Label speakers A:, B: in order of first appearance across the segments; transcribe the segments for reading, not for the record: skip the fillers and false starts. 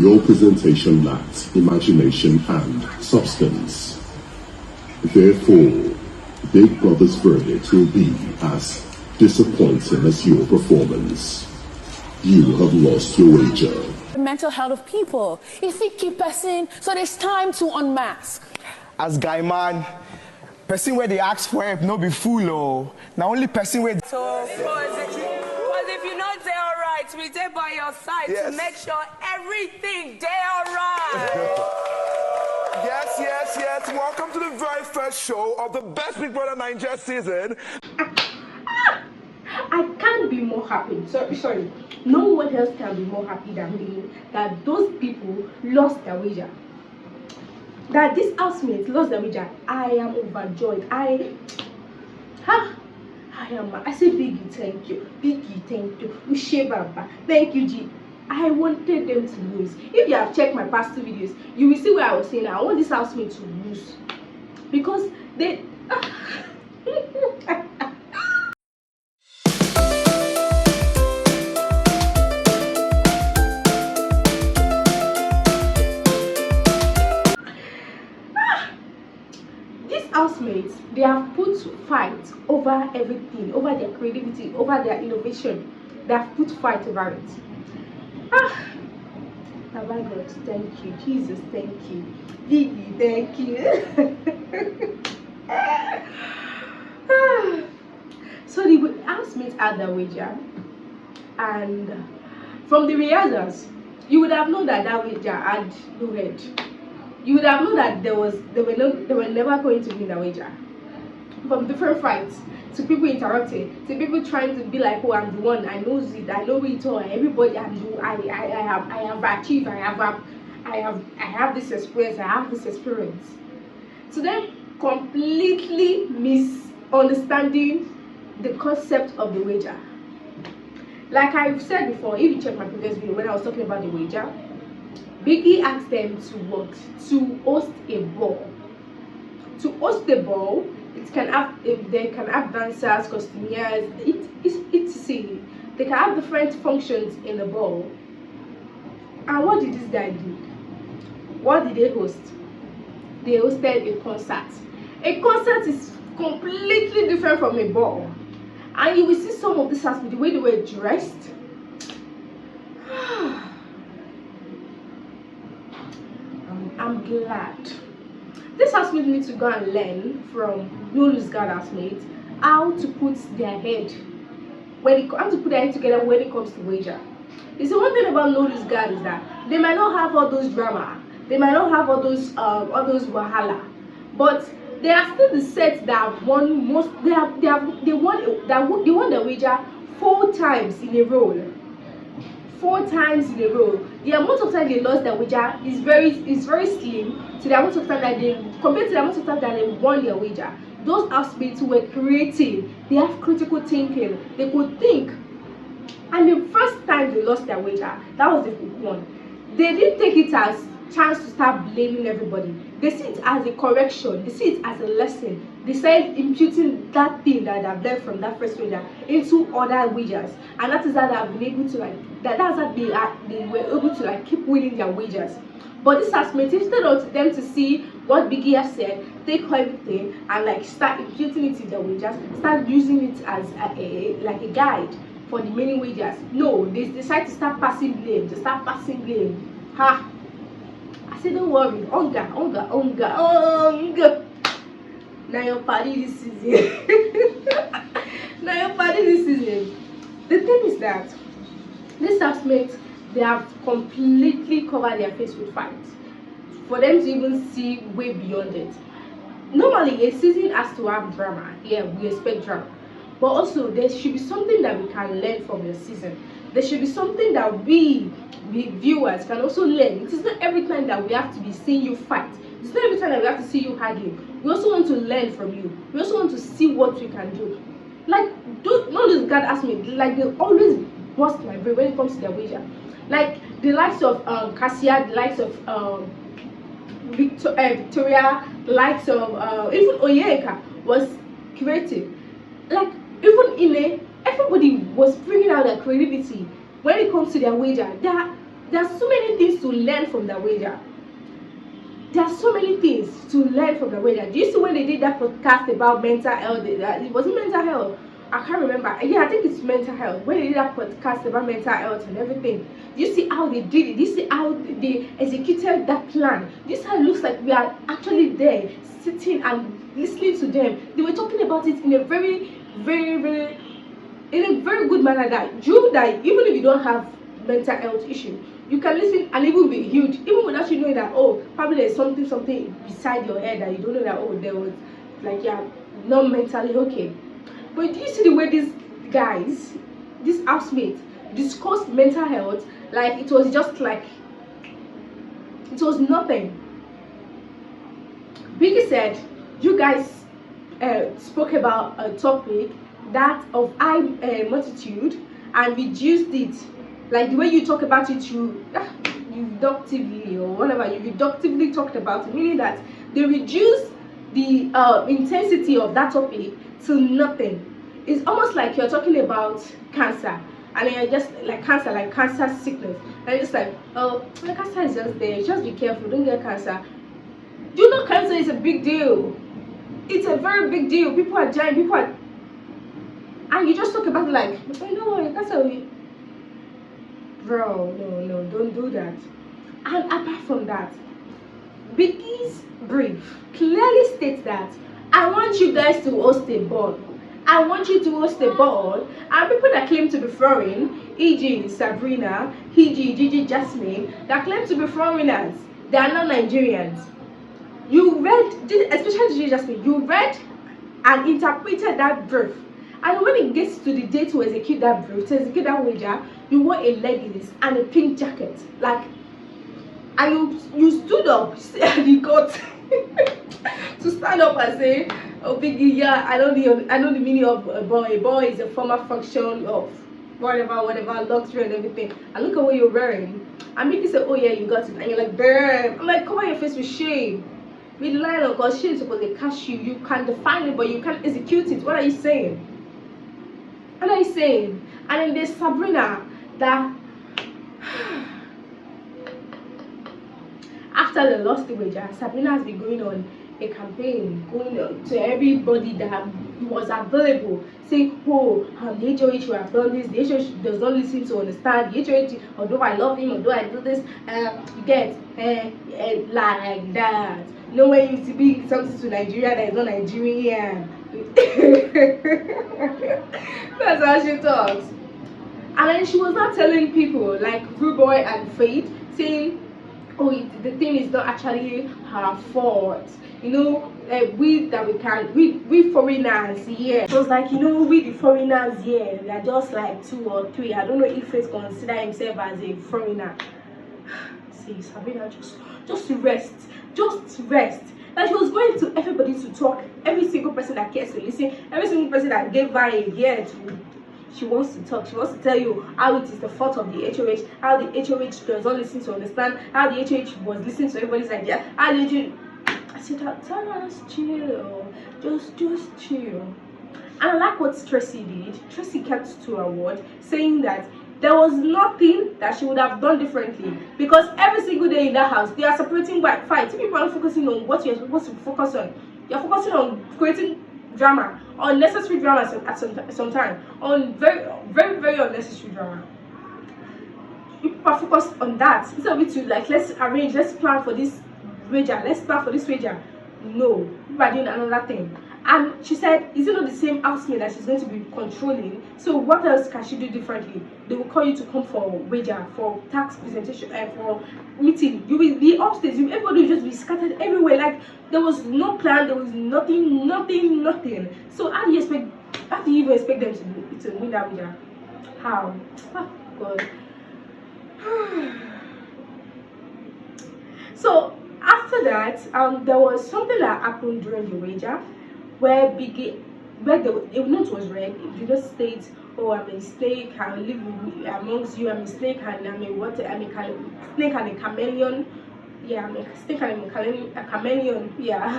A: Your presentation lacked imagination and substance. Therefore, Big Brother's verdict will be as disappointing as your performance. You have lost your wager.
B: The mental health of people. If we keep pressing, so there's time to unmask.
C: As guy man, person where they ask for help no be fool or now only person where.
D: So because if you not there alright, we there by your side to make sure everything there alright.
E: Yes. Welcome to the very first show of the best Big Brother Nigeria season.
F: I can't be more happy. Sorry. No one else can be more happy than me that those people lost their wager. That this housemate lost their wager. I am overjoyed. I say Biggie, thank you. Biggie, thank you. Ushe Baba, thank you, G. I wanted them to lose. If you have checked my past 2 videos, you will see where I was saying I want this housemate to lose. Because they housemates, they have put fight over everything, over their creativity, over their innovation. They have put fight over it. My God, thank you. Jesus, thank you. Biggie, thank you. So the housemates had their wager, and from the rehearsals, you would have known that wager had no head. You would have known that they were never going to win the wager. From different fights, to people interrupting, to people trying to be like, oh, I'm the one, I know it, I know it all, everybody, I have achieved, I have this experience. To them, completely misunderstanding the concept of the wager. Like I've said before, if you check my previous video when I was talking about the wager, Biggie asked them to what? To host a ball. To host the ball, they can have dancers, costumiers, etc. They can have different functions in the ball. And what did this guy do? What did they host? They hosted a concert. A concert is completely different from a ball. And you will see some of this as the way they were dressed. I'm glad. This housemate needs to go and learn from no lose guard housemates how to put their head together when it comes to wager. You see, one thing about no lose guard is that they might not have all those drama, they might not have all those wahala, but they are still the set that have won most. They won their wager 4 times in a row. 4 times in a row. The amount of time they lost their wager is very slim to the amount of time that they compared to the amount of time that they won their wager. Those housemates who were creative, they have critical thinking, they could think. And the first time they lost their wager, that was the one. They didn't take it as chance to start blaming everybody. They see it as a correction, they see it as a lesson. They started imputing that thing that they've learned from that first wager into other wagers, and that is how they have been able to that's how they were able to keep winning their wagers. But this housemate, instead of them to see what Biggie has said, take everything and start imputing it in their wagers, start using it as a guide for the many wagers. No, they decide to start passing blame. I said, don't worry, hunger. Now your party this season. The thing is that these housemates, they have completely covered their face with fights. For them to even see way beyond it. Normally, a season has to have drama. Yeah, we expect drama. But also, there should be something that we can learn from the season. There should be something that we viewers can also learn. It is not every time that we have to be seeing you fight. It's not every time that we have to see you arguing. We also want to learn from you. We also want to see what we can do. Not those guys ask me, they always bust my brain when it comes to their wager. The likes of Cassia, the likes of Victoria, the likes of even Oyeka was creative. Even Ine, everybody was bringing out their creativity when it comes to their wager. There are so many things to learn from the wager. There are so many things to learn from the wager. Do you see when they did that podcast about mental health? It wasn't mental health. I can't remember. Yeah, I think it's mental health. When they did that podcast about mental health and everything, do you see how they did it? Do you see how they executed that plan? Do you see how it looks like we are actually there, sitting and listening to them? They were talking about it in a very, very, very, in a very good manner that even if you don't have mental health issue, you can listen and even be healed, even without you knowing that, oh, probably there's something beside your head that you don't know that, oh, there was, like, yeah, not mentally okay. But do you see the way these guys, these housemates, discussed mental health like it was just like, it was nothing. Biggie said, you guys spoke about a topic that of high multitude and reduced it. Like the way you talk about it, you deductively or whatever, you deductively talked about it, meaning that they reduce the intensity of that topic to nothing. It's almost like you're talking about cancer, and then you're just like cancer sickness, and it's like, oh, the cancer is just there, just be careful, don't get cancer. Do you know cancer is a big deal? It's a very big deal. People are dying, and you just talk about it like, oh, no, cancer. Bro, no, don't do that. And apart from that, Biggie's brief clearly states that I want you guys to host a ball. I want you to host a ball, and people that claim to be foreign, e.g. Sabrina, e.g. Gigi Jasmine, that claim to be foreigners, they are not Nigerians. You read, especially Gigi Jasmine, you read and interpreted that brief. And when it gets to the day to execute that brief, to execute that wager, you wore a leggings and a pink jacket. Like, and you stood up and you got to stand up and say, oh, Biggie, yeah, I know the meaning of a boy. A boy is a former function of whatever, luxury and everything. And look at what you're wearing. And Biggie said, oh yeah, you got it. And you're like, damn. I'm like, cover your face with shame. With line, because shame is supposed to catch you. You can define it, but you can't execute it. What are you saying? What are you saying? And then there's Sabrina that after the lost the wager, Sabrina has been going on a campaign, going to everybody that was available, saying, oh, the HOH should have done this, the HOH does not listen to understand, the HOH, although I love him, although I do this, you get, like that. No way you to be something to Nigeria that is not Nigerian. That's how she talks. And then she was not telling people like Rude Boy and Faith, saying, oh, the thing is not actually her fault. You know, we foreigners here. It was like, you know, we the foreigners here, we are just like 2 or 3. I don't know if Faith consider himself as a foreigner. See, Sabrina, just rest. Like she was going to everybody to talk, every single person that cares to listen, every single person that gave her a ear to. She wants to talk. She wants to tell you how it is the fault of the HOH, how the HOH does not listen to understand, how the HOH was listening to everybody's idea. How did you? I said, tell her, just chill, just chill. And I like what Tracy did. Tracy kept to her word, saying that there was nothing that she would have done differently, because every single day in that house they are separating by fights. People are focusing on what you're supposed to focus on. You're focusing on creating drama, unnecessary drama at some time, on very, very, very unnecessary drama. People are focused on that instead of it to like, let's plan for this wager. No, people are doing another thing. And she said, is it not the same housemate that she's going to be controlling? So what else can she do differently? They will call you to come for wager, for tax presentation, and for meeting. You will be upstairs. Everybody will just be scattered everywhere. Like there was no plan. There was nothing. So how do you even expect them to win that wager? How? Oh God. So after that, there was something that happened during the wager, where the note was read. It did not state, oh, I'm a snake, I live amongst you, I'm a snake, and I'm a snake and a chameleon. Yeah, I'm a snake and a chameleon. Yeah.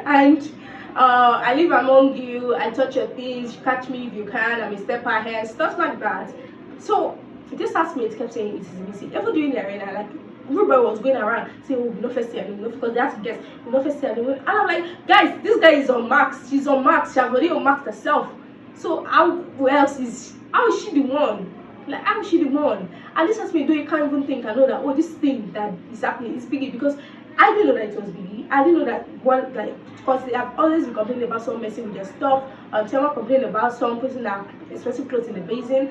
F: And I live among you, I touch your things, catch me if you can, I'm a step ahead, stuff like that. So this housemate kept saying it is missing. Even during the arena, like everybody was going around saying, "Oh, we no first year, no," because they have to guess, we no first year, and I'm like, guys, this guy is on max. She's on max. She has already on max herself. So how is she the one? Like, how is she the one? And this has me doing, can't even think. I know that, oh, this thing that is happening is Biggie, because I didn't know that it was Biggie. I didn't know that one, like, because they have always been complaining about someone messing with their stuff. Someone complaining about someone putting their expensive clothes in the basin.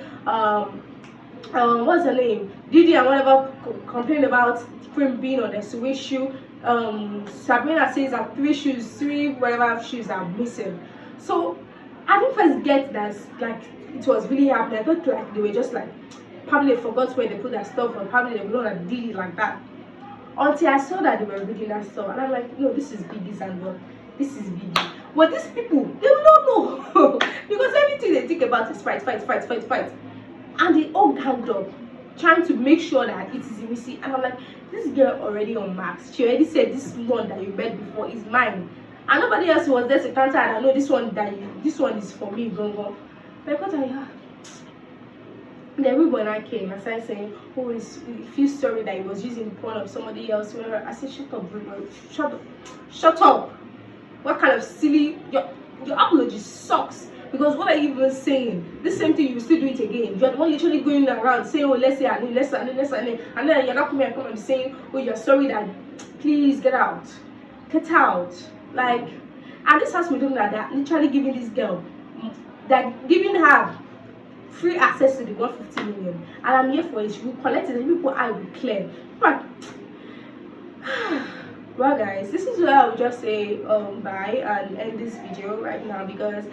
F: What's her name? Didi and whatever complaining about Cream being on the suede shoe. Sabrina says that three whatever shoes are missing. So I didn't first get that, like, it was really happening. I thought like they were just like, probably they forgot where they put their stuff, or probably they know that did it like that. Until I saw that they were reading that stuff, and I'm like, no, this is Biggie's and what? This is Biggie. But these people, they will not know because everything they think about is fight. And they all ganged up trying to make sure that it is missing. And I'm like, this girl already on max. She already said this one that you met before is mine. And nobody else was there to counter, and I know this one is for me, go. But what then everyone I came, I started saying, oh, he feels sorry that he was using porn of somebody else. I said, shut up, bro. Shut up. What kind of silly, your apology sucks. Because what are you even saying? This same thing, you still do it again. You're the one literally going around saying, oh, let's say I need, and then you're not coming and saying, oh, you're sorry that, please get out. Get out. Like, and this has me doing like that, literally giving this girl, that giving her free access to the 150 million, and I'm here for it. She will collect it, and people I will clear. But well, guys, this is where I would just say bye and end this video right now, because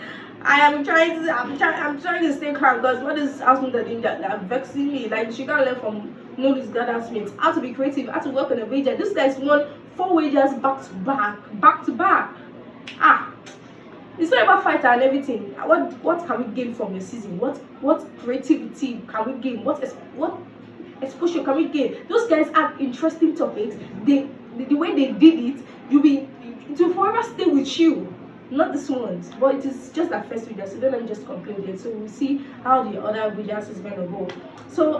F: I'm trying to stay calm, because what is housemate doing that vexing me? Like, she gotta learn from this god housemates how to be creative, how to work on a wager. This guy's won 4 wagers back to back. It's not about fighter and everything. What can we gain from the season? What creativity can we gain? What exposure can we gain? Those guys have interesting topics. The way they did it, it will forever stay with you. Not this one, but it is just that first video, so don't let me just conclude it. So we'll see how the other videos is going to go. So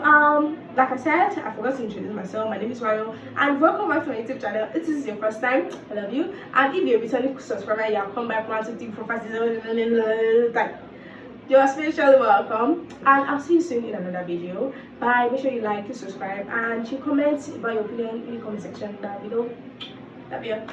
F: like I said, I forgot to introduce myself. My name is Rayo, and welcome back to my YouTube channel. If this is your first time, I love you. And if you're a returning subscriber, you'll come back 1, 2, 3, 4, 5, 6, 7, you're especially welcome, and I'll see you soon in another video. Bye. Make sure you like, you subscribe, and you comment about your opinion in the comment section down below. Love you.